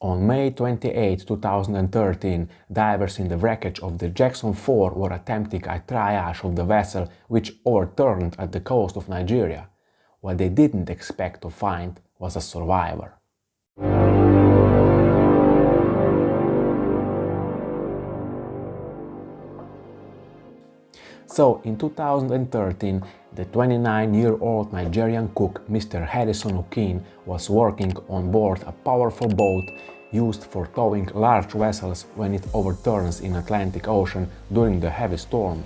On May 28, 2013, divers in the wreckage of the Jackson 4 were attempting a triage of the vessel which overturned at the coast of Nigeria. What they didn't expect to find was a survivor. So, in 2013, the 29-year-old Nigerian cook Mr. Harrison Okene was working on board a powerful boat used for towing large vessels when it overturns in Atlantic Ocean during the heavy storm.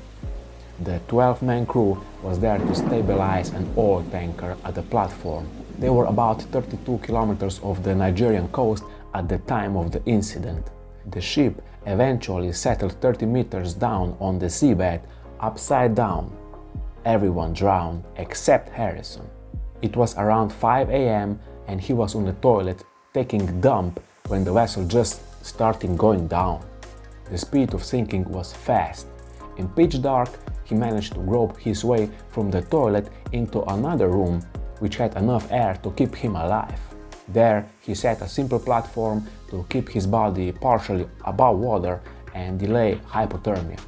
The 12-man crew was there to stabilize an oil tanker at the platform. They were about 32 kilometers off the Nigerian coast at the time of the incident. The ship eventually settled 30 meters down on the seabed, upside down. Everyone drowned except Harrison. It was around 5 a.m. and he was on the toilet taking a dump when the vessel just started going down. The speed of sinking was fast. In pitch dark, he managed to grope his way from the toilet into another room which had enough air to keep him alive. There he set a simple platform to keep his body partially above water and delay hypothermia.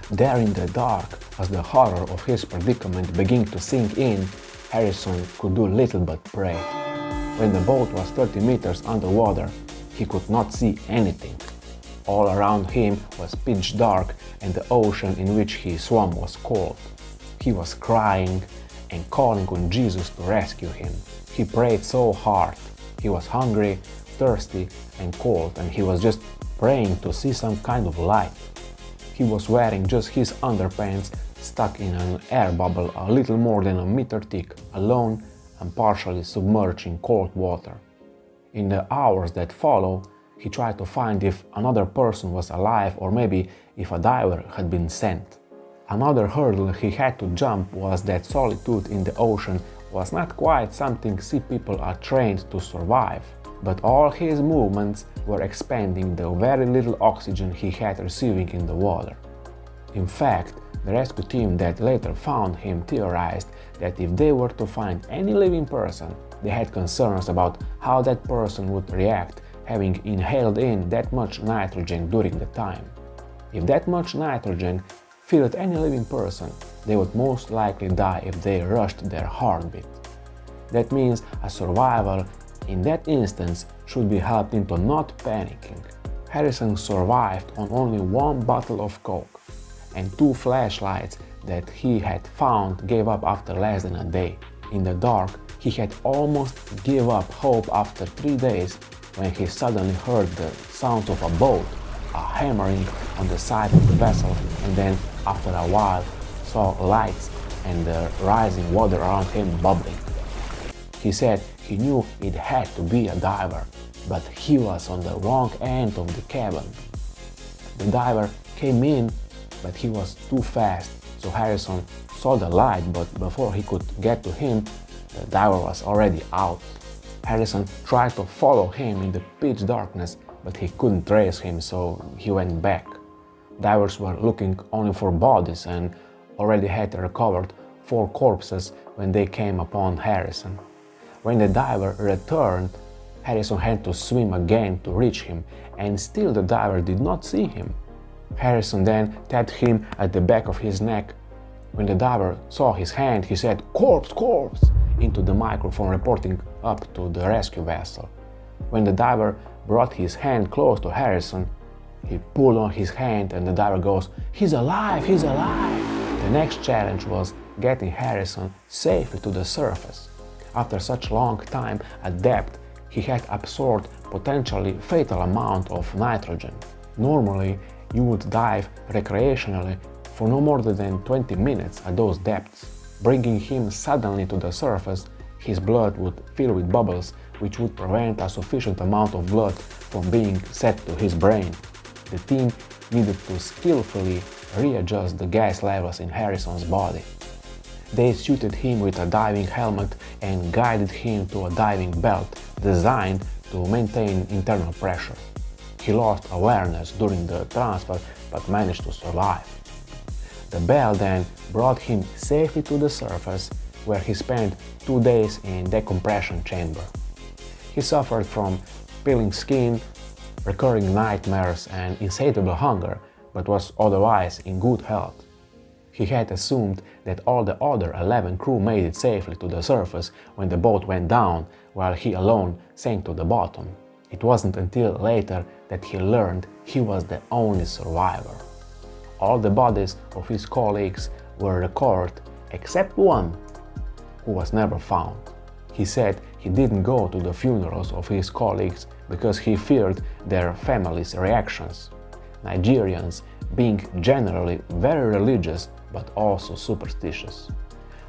There in the dark, as the horror of his predicament began to sink in, Harrison could do little but pray. When the boat was 30 meters underwater, he could not see anything. All around him was pitch dark and the ocean in which he swam was cold. He was crying and calling on Jesus to rescue him. He prayed so hard. He was hungry, thirsty and cold, and he was just praying to see some kind of light. He was wearing just his underpants, stuck in an air bubble a little more than a meter thick, alone and partially submerged in cold water. In the hours that follow, he tried to find if another person was alive or maybe if a diver had been sent. Another hurdle he had to jump was that solitude in the ocean was not quite something sea people are trained to survive, but all his movements were expending the very little oxygen he had receiving in the water. In fact, the rescue team that later found him theorized that if they were to find any living person, they had concerns about how that person would react having inhaled in that much nitrogen during the time. If that much nitrogen filled any living person, they would most likely die if they rushed their heartbeat. That means a survivor in that instance should be helped into not panicking. Harrison survived on only one bottle of Coke, and 2 flashlights that he had found gave up after less than a day. In the dark, he had almost give up hope after 3 days when he suddenly heard the sound of a boat, a hammering on the side of the vessel, and then after a while saw lights and the rising water around him bubbling. He said he knew it had to be a diver, but he was on the wrong end of the cabin. The diver came in, but he was too fast, so Harrison saw the light, but before he could get to him, the diver was already out. Harrison tried to follow him in the pitch darkness, but he couldn't trace him, so he went back. Divers were looking only for bodies and already had recovered 4 corpses when they came upon Harrison. When the diver returned, Harrison had to swim again to reach him, and still the diver did not see him. Harrison then tapped him at the back of his neck. When the diver saw his hand, he said, "Corpse, corpse!" into the microphone, reporting up to the rescue vessel. When the diver brought his hand close to Harrison, he pulled on his hand and the diver goes, "He's alive, he's alive!" The next challenge was getting Harrison safely to the surface. After such long time at depth, he had absorbed potentially fatal amount of nitrogen. Normally, you would dive recreationally for no more than 20 minutes at those depths. Bringing him suddenly to the surface, his blood would fill with bubbles, which would prevent a sufficient amount of blood from being sent to his brain. The team needed to skillfully readjust the gas levels in Harrison's body. They suited him with a diving helmet and guided him to a diving belt designed to maintain internal pressure. He lost awareness during the transfer but managed to survive. The belt then brought him safely to the surface, where he spent 2 days in decompression chamber. He suffered from peeling skin, recurring nightmares and insatiable hunger, but was otherwise in good health. He had assumed that all the other 11 crew made it safely to the surface when the boat went down, while he alone sank to the bottom. It wasn't until later that he learned he was the only survivor. All the bodies of his colleagues were recovered except one, who was never found. He said he didn't go to the funerals of his colleagues because he feared their families' reactions. Nigerians being generally very religious but also superstitious.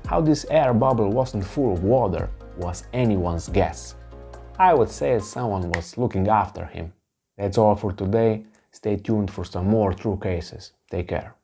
How this air bubble wasn't full of water was anyone's guess. I would say someone was looking after him. That's all for today. Stay tuned for some more true cases. Take care.